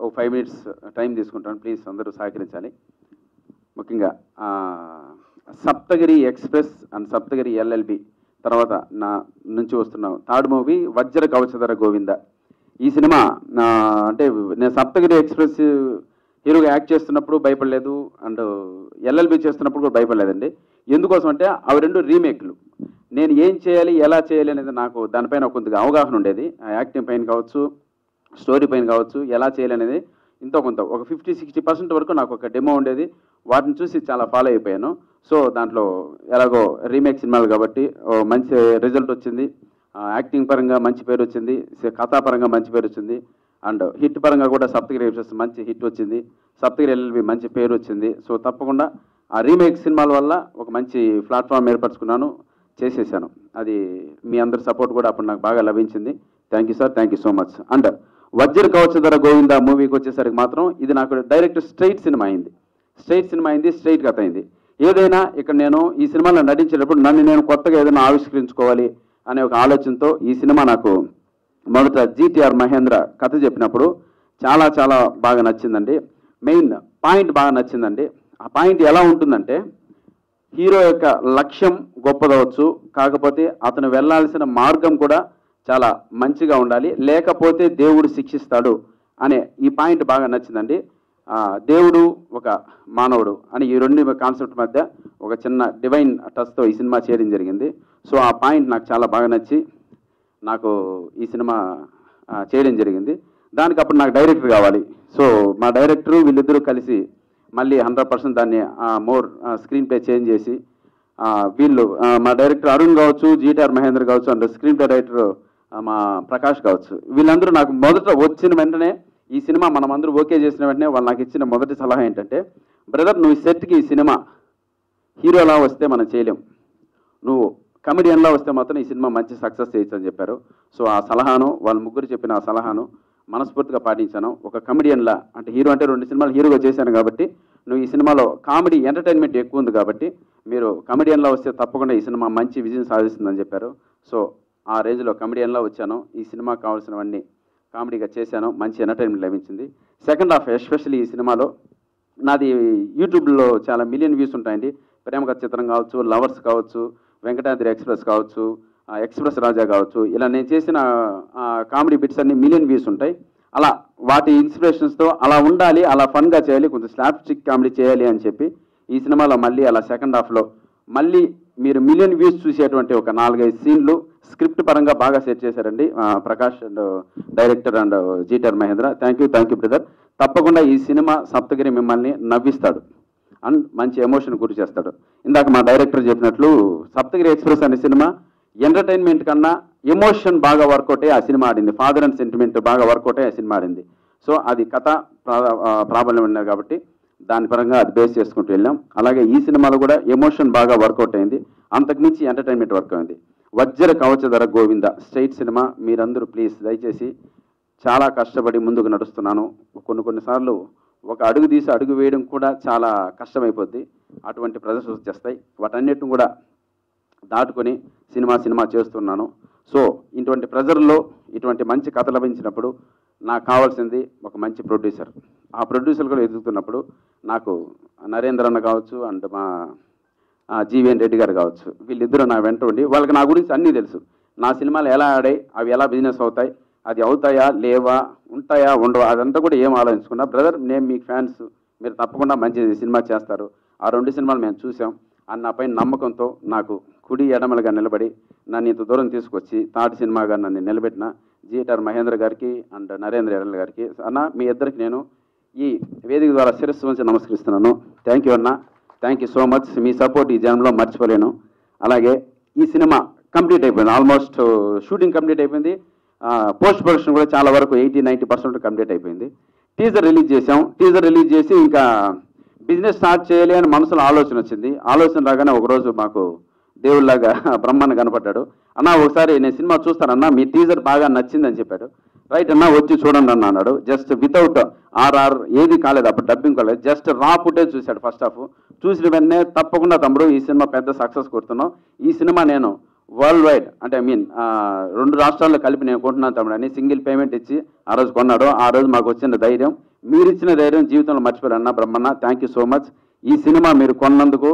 ఒక 5 minutes time తీసుకుంటాను, please అందరూ సహకరించాలి. ముఖ్యంగా Saptagiri express and Saptagiri LLB తర్వాత నా నుంచి వస్తున్నాం థర్డ్ మూవీ వజ్ర కవచధర గోవింద. ఈ సినిమా అంటే నేను సప్తగిరి ఎక్స్ప్రెస్ హీరోగా యాక్ట్ చేస్తున్నప్పుడు భయపడలేదు, అండ్ ఎల్ఎల్బి చేస్తున్నప్పుడు కూడా భయపడలేదండి. ఎందుకోసం అంటే అవి 2 రీమేక్లు. నేను ఏం చేయాలి, ఎలా చేయాలి అనేది నాకు దానిపైన కొద్దిగా అవగాహన ఉండేది. యాక్టింగ్ పైన కావచ్చు, స్టోరీ పైన కావచ్చు, ఎలా చేయాలి అనేది ఇంతో కొంత ఒక 50-60% వరకు నాకు ఒక డెమో ఉండేది. వాటిని చూసి చాలా ఫాలో అయిపోయాను. సో దాంట్లో ఎలాగో రీమేక్ సినిమాలు కాబట్టి మంచి రిజల్ట్ వచ్చింది, యాక్టింగ్ పరంగా మంచి పేరు వచ్చింది, కథాపరంగా మంచి పేరు వచ్చింది, అండ్ హిట్ పరంగా కూడా సప్తగిరి ఎక్స్ప్రెస్ మంచి హిట్ వచ్చింది, సప్తగిరి ఎల్ఎల్బి మంచి పేరు వచ్చింది. సో తప్పకుండా ఆ రీమేక్ సినిమాల వల్ల ఒక మంచి ప్లాట్ఫామ్ ఏర్పరచుకున్నాను, చేసేసాను. అది మీ అందరి సపోర్ట్ కూడా అప్పుడు నాకు బాగా లభించింది. Thank you sir, thank you so much. And వజ్ర కవచధర గోవింద మూవీకి వచ్చేసరికి మాత్రం ఇది నాకు డైరెక్ట్ స్ట్రైట్ సినిమా అయింది, స్ట్రైట్ కథ అయింది. ఏదైనా ఇక్కడ నేను ఈ సినిమాలో నటించేటప్పుడు నన్ను నేను కొత్తగా ఏదైనా ఆవిష్కరించుకోవాలి అనే ఒక ఆలోచనతో ఈ సినిమా నాకు మొదట జీటీఆర్ మహేంద్ర కథ చెప్పినప్పుడు చాలా చాలా బాగా నచ్చిందండి. మెయిన్ పాయింట్ బాగా నచ్చిందండి. ఆ పాయింట్ ఎలా ఉంటుందంటే, హీరో యొక్క లక్ష్యం గొప్పదవచ్చు, కాకపోతే అతను వెళ్ళాల్సిన మార్గం కూడా చాలా మంచిగా ఉండాలి, లేకపోతే దేవుడు శిక్షిస్తాడు అనే ఈ పాయింట్ బాగా నచ్చిందండి. దేవుడు ఒక మానవుడు అని ఈ 2 కాన్సెప్ట్ మధ్య ఒక చిన్న డివైన్ టచ్తో ఈ సినిమా చేయడం జరిగింది. సో ఆ పాయింట్ నాకు చాలా బాగా నచ్చి నాకు ఈ సినిమా చేయడం జరిగింది. దానికి అప్పుడు నాకు డైరెక్టర్ కావాలి. సో మా డైరెక్టరు వీళ్ళిద్దరూ కలిసి మళ్ళీ 100% దాన్ని మోర్ స్క్రీన్ ప్లే చేంజ్ చేసి వీళ్ళు మా డైరెక్టర్ అరుణ్ కావచ్చు, జీటీఆర్ మహేంద్ర కావచ్చు, అండ్ స్క్రీన్ ప్లే డైరెక్టర్ మా ప్రకాష్ కావచ్చు, వీళ్ళందరూ నాకు మొదట వచ్చిన వెంటనే ఈ సినిమా మనం అందరూ ఓకే చేసిన వెంటనే వాళ్ళు నాకు ఇచ్చిన మొదటి సలహా ఏంటంటే, బ్రదర్ నువ్వు సెట్కి ఈ సినిమా హీరోలా వస్తే మనం చేయలేం, నువ్వు కమెడియన్లా వస్తే మాత్రం ఈ సినిమా మంచి సక్సెస్ చేయొచ్చు అని చెప్పారు. సో ఆ సలహాను, వాళ్ళ ముగ్గురు చెప్పిన ఆ సలహాను మనస్ఫూర్తిగా పాటించాను. ఒక కమెడియన్లా, అంటే హీరో అంటే 2 సినిమాలు హీరోగా చేశాను కాబట్టి, నువ్వు ఈ సినిమాలో కామెడీ ఎంటర్టైన్మెంట్ ఎక్కువ ఉంది కాబట్టి మీరు కమెడియన్లా వస్తే తప్పకుండా ఈ సినిమా మంచి విజయం సాధిస్తుందని చెప్పారు. సో ఆ రేంజ్లో కమెడియన్లా వచ్చాను. ఈ సినిమాకి కావాల్సినవన్నీ కామెడీగా చేశాను, మంచి ఎంటర్టైన్మెంట్ లభించింది. సెకండ్ హాఫ్ ఎస్పెషల్లీ ఈ సినిమాలో నాది యూట్యూబ్లో చాలా మిలియన్ వ్యూస్ ఉంటాయండి. ప్రేమకథ చిత్రం కావచ్చు, లవర్స్ కావచ్చు, వెంకటాద్రి ఎక్స్ప్రెస్ కావచ్చు, ఎక్స్ప్రెస్ రాజా కావచ్చు, ఇలా నేను చేసిన కామెడీ బిట్స్ అన్ని మిలియన్ వ్యూస్ ఉంటాయి. అలా వాటి ఇన్స్పిరేషన్స్తో అలా ఉండాలి, అలా ఫన్గా చేయాలి, కొంచెం స్లాప్ స్టిక్ కామెడీ చేయాలి అని చెప్పి ఈ సినిమాలో మళ్ళీ అలా సెకండ్ హాఫ్లో మళ్ళీ మీరు మిలియన్ వ్యూస్ చూసేటువంటి ఒక 4-5 సీన్లు స్క్రిప్ట్ పరంగా బాగా సెట్ చేశారండి Prakash and director and GTR Mahendra. Thank you brother. తప్పకుండా ఈ సినిమా సప్తగిరి మిమ్మల్ని నవ్విస్తాడు అండ్ మంచి ఎమోషన్ గురి చేస్తాడు. ఇందాక మా డైరెక్టర్ చెప్పినట్లు సప్తగిరి ఎక్స్ప్రెస్ అనే సినిమా ఎంటర్టైన్మెంట్ కన్నా ఎమోషన్ బాగా వర్కౌట్ అయ్యి ఆ సినిమా ఆడింది, ఫాదర్ అండ్ సెంటిమెంట్ బాగా వర్కౌట్ అయ్యి ఆ సినిమా ఆడింది. సో అది కథ ప్రాబ్లం ఉన్నది కాబట్టి దాని పరంగా అది బేస్ చేసుకుంటూ వెళ్ళాం. అలాగే ఈ సినిమాలో కూడా ఎమోషన్ బాగా వర్కౌట్ అయింది, అంతకుమించి ఎంటర్టైన్మెంట్ వర్క్ అయింది. వజ్ర కవచధర గోవింద స్ట్రైట్ సినిమా. మీరందరూ ప్లీజ్ దయచేసి, చాలా కష్టపడి ముందుకు నడుస్తున్నాను. కొన్నిసార్లు ఒక అడుగు తీసి అడుగు వేయడం కూడా చాలా కష్టమైపోద్ది, అటువంటి ప్రెజర్స్ వచ్చేస్తాయి. వాటన్నిటిని కూడా దాటుకొని సినిమా చేస్తున్నాను. సో ఇటువంటి ప్రెజర్లో ఇటువంటి మంచి కథ లభించినప్పుడు నాకు కావాల్సింది ఒక మంచి ప్రొడ్యూసర్. ఆ ప్రొడ్యూసర్ కూడా ఎదుగుతున్నప్పుడు నాకు నరేంద్ర అన్న కావచ్చు అండ్ మా జీవీఎన్ రెడ్డి గారు కావచ్చు, వీళ్ళిద్దరూ నా వెంట ఉండి వాళ్ళకి నా గురించి అన్నీ తెలుసు. నా సినిమాలు ఎలా ఆడాయి, అవి ఎలా బిజినెస్ అవుతాయి, అది అవుతాయా లేవా, ఉంటాయా ఉండవా, అదంతా కూడా ఏం ఆలోచించుకున్నా, బ్రదర్ నేను మీకు ఫ్యాన్స్, మీరు తప్పకుండా మంచి సినిమా చేస్తారు, ఆ 2 సినిమాలు మేము చూసాం అన్నపై నమ్మకంతో నాకు కుడి ఎడమలుగా నిలబడి నన్ను ఇంత దూరం తీసుకొచ్చి థర్డ్ సినిమాగా నన్ను నిలబెట్టిన జీటీఆర్ మహేంద్ర గారికి అండ్ నరేంద్ర ఎర్రల్ గారికి, అన్న మీ ఇద్దరికి నేను ఈ వేదిక ద్వారా శిరస్సు వంచి నమస్కరిస్తున్నాను. థ్యాంక్ యూ అన్న, thank you so much. Me support ఈ జనంలో మర్చిపోలేను. అలాగే ఈ సినిమా కంప్లీట్ అయిపోయింది, ఆల్మోస్ట్ షూటింగ్ కంప్లీట్ అయిపోయింది, పోస్ట్ ప్రొడక్షన్ కూడా చాలా వరకు 80-90% కంప్లీట్ అయిపోయింది. టీజర్ రిలీజ్ చేసాం. టీజర్ రిలీజ్ చేసి ఇంకా బిజినెస్ స్టార్ట్ చేయాలి అని మనసులో ఆలోచన వచ్చింది. ఆలోచన రాగానే ఒకరోజు మాకు దేవుళ్ళలాగా బ్రహ్మాన్ని కనపడ్డాడు. అన్న ఒకసారి నేను సినిమా చూస్తానన్నా, మీ టీజర్ బాగా నచ్చిందని చెప్పాడు. రైట్ అన్న వచ్చి చూడండి అన్న అన్నాడు. జస్ట్ వితౌట్ ఆర్ఆర్ ఏది కాలేదు, అప్పుడు డబ్బింగ్ కాలేదు, జస్ట్ రా ఫుటేజ్ చూశాడు ఫస్ట్ హాఫ్. చూసిన వెంటనే తప్పకుండా తమ్ముడు ఈ సినిమా పెద్ద సక్సెస్ కొడుతున్నాం, ఈ సినిమా నేను వరల్డ్ వైడ్ అంటే ఐ మీన్ 2 రాష్ట్రాల్లో కలిపి నేను కొంటున్నాను తమ్ముడు అని సింగిల్ పేమెంట్ ఇచ్చి ఆ రోజు కొన్నాడు. ఆ రోజు మాకు వచ్చిన ధైర్యం, మీరు ఇచ్చిన ధైర్యం జీవితంలో మర్చిపోయారు అన్న Brahmanna. Thank you so much. ఈ సినిమా మీరు కొన్నందుకు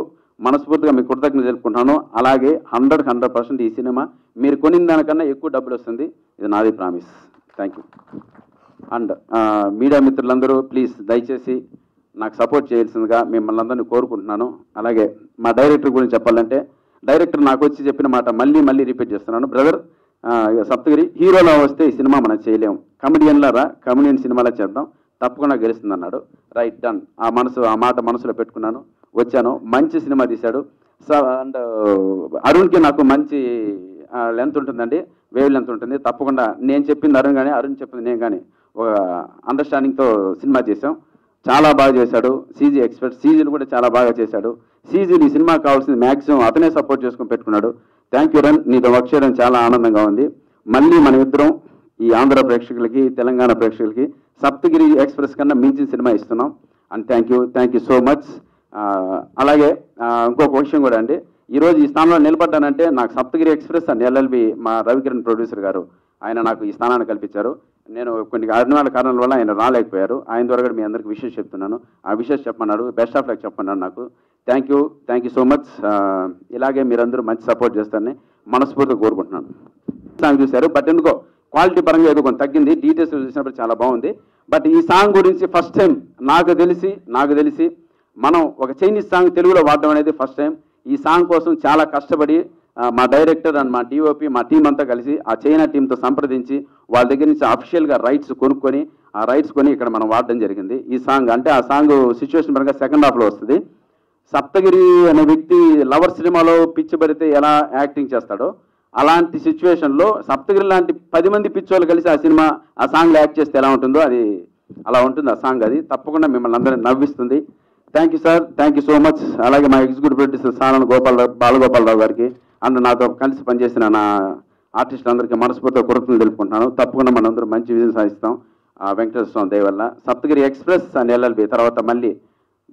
మనస్ఫూర్తిగా మీకు కృతజ్ఞతలు తెలుపుకుంటాను. అలాగే 100% ఈ సినిమా మీరు కొనిన దానికన్నా ఎక్కువ డబ్బులు వస్తుంది, ఇది నాది promise. Thank you. And media మిత్రులందరూ ప్లీజ్ దయచేసి నాకు సపోర్ట్ చేయాల్సిందిగా మిమ్మల్ని అందరినీ కోరుకుంటున్నాను. అలాగే మా డైరెక్టర్ గురించి చెప్పాలంటే, డైరెక్టర్ నాకు వచ్చి చెప్పిన మాట మళ్ళీ రిపీట్ చేస్తున్నాను. బ్రదర్ సప్తగిరి హీరోలో వస్తే ఈ సినిమా మనం చేయలేము, కమెడియన్ సినిమాలో చేద్దాం, తప్పకుండా గెలుస్తుంది అన్నాడు. Right, done. ఆ మాట మనసులో పెట్టుకున్నాను, వచ్చాను. మంచి సినిమా తీశాడు. అండ్ అరుణ్కి నాకు మంచి లెంత్ ఉంటుందండి, వేవ్ లెంత్ ఉంటుంది. తప్పకుండా నేను చెప్పింది అరుణ్ కానీ అరుణ్ చెప్పింది నేను కానీ ఒక అండర్స్టాండింగ్తో సినిమా చేసాం. చాలా బాగా చేశాడు. సీజీ ఎక్స్పర్ట్, సీజీని కూడా చాలా బాగా చేశాడు. సీజీని ఈ సినిమాకి కావాల్సింది మ్యాక్సిమం అతనే సపోర్ట్ చేసుకుని పెట్టుకున్నాడు. థ్యాంక్ యూ రన్, నీతో వర్క్ చేయడం చాలా ఆనందంగా ఉంది. మళ్ళీ మన ఇద్దరం ఈ ఆంధ్ర ప్రేక్షకులకి తెలంగాణ ప్రేక్షకులకి సప్తగిరి ఎక్స్ప్రెస్ కన్నా మించిన సినిమా ఇస్తున్నాం. And thank you so much. అలాగే ఇంకొక విషయం కూడా అండి, ఈరోజు ఈ స్థానంలో నిలబడ్డానంటే నాకు సప్తగిరి ఎక్స్ప్రెస్ అండ్ ఎల్ఎల్బి మా రవికిరణ్ ప్రొడ్యూసర్ గారు ఆయన నాకు ఈ స్థానాన్ని కల్పించారు. నేను కొన్ని అభిమాన కారణాల వల్ల ఆయన రాలేకపోయారు. ఆయన ద్వారా కూడా మీ అందరికి విషయం చెప్తున్నాను. ఆ విషయం చెప్పమన్నాడు, బెస్ట్ ఆఫ్ లక్ చెప్పమన్నాడు నాకు. Thank you so much. ఇలాగే మీరందరూ మంచి సపోర్ట్ చేస్తారని మనస్ఫూర్తిగా కోరుకుంటున్నాను. సాంగ్ చూశారు, బట్ ఎందుకో క్వాలిటీ పరంగా ఏదో కొంచెం తగ్గింది. డీటెయిల్స్ చూసినప్పుడు చాలా బాగుంది. బట్ ఈ సాంగ్ గురించి ఫస్ట్ టైం నాకు తెలిసి మనం ఒక చైనీస్ సాంగ్ తెలుగులో వాడడం అనేది ఫస్ట్ టైం. ఈ సాంగ్ కోసం చాలా కష్టపడి మా డైరెక్టర్ అండ్ మా డిఓపి మా టీం అంతా కలిసి ఆ చైనా టీంతో సంప్రదించి వాళ్ళ దగ్గర నుంచి అఫీషియల్గా రైట్స్ కొనుక్కొని ఆ రైట్స్ కొని ఇక్కడ మనం వాడడం జరిగింది. ఈ సాంగ్ అంటే ఆ సాంగ్ సిచ్యువేషన్ పరంగా సెకండ్ హాఫ్లో వస్తుంది. సప్తగిరి అనే వ్యక్తి లవర్ సినిమాలో పిచ్చి పడితే ఎలా యాక్టింగ్ చేస్తాడో అలాంటి సిచ్యువేషన్లో సప్తగిరి లాంటి 10 మంది పిచ్చోళ్ళు కలిసి ఆ సాంగ్లో యాక్ట్ చేస్తే ఎలా ఉంటుందో అది అలా ఉంటుంది. ఆ సాంగ్ అది తప్పకుండా మిమ్మల్ని అందరినీ నవ్విస్తుంది. Thank you sir, thank you so much. అలాగే మా ఎగ్జిక్యూటివ్ ప్రొడ్యూసర్ సాలన బాలగోపాలరావు గారికి అండ్ నాతో కలిసి పనిచేసిన నా ఆర్టిస్ట్ అందరికీ మనస్ఫూర్తిగా కృతజ్ఞతలు తెలుపుకుంటున్నాను. తప్పకుండా మనందరూ మంచి విజయం సాధిస్తాం వెంకటేశ్వర స్వామి దయ వల్ల. సప్తగిరి ఎక్స్ప్రెస్ అండ్ ఎల్ఎల్బి తర్వాత మళ్ళీ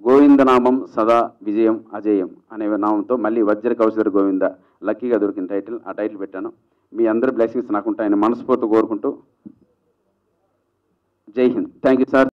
గోవిందనామం సదా విజయం అజేయం అనే నామంతో మళ్ళీ వజ్ర కౌశల గోవింద లక్కీగా దొరికిన టైటిల్, ఆ టైటిల్ పెట్టాను. మీ అందరి బ్లెస్సింగ్స్ నాకు ఉంటాయని మనస్ఫూర్తిగా కోరుకుంటూ జై హింద్. Thank you sir.